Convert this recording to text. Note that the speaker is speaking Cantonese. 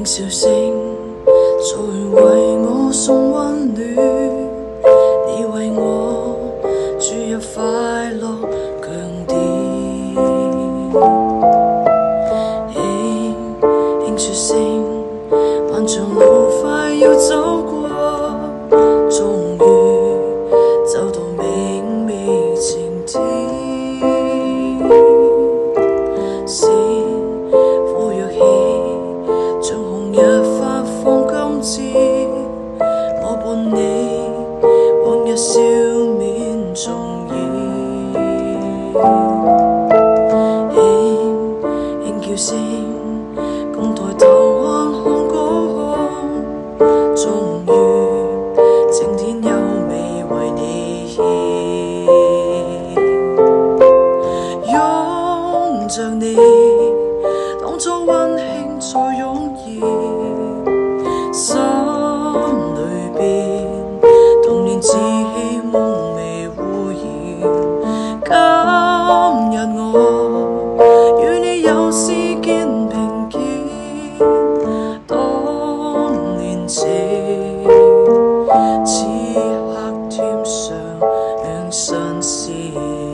笑聲在為我送溫暖，你為我注入快樂強電。輕說聲漫長路快要走過，終於走到明媚晴天。是苦藥氣像紅日發放金枝，我伴你往日笑面重現。輕叫聲共抬頭望看高空，終於晴天優美為你獻。擁着你當初溫馨再湧現，心裏邊童年稚氣夢未污染。今日我與你又試肩並肩，當年情此刻添上兩新鮮。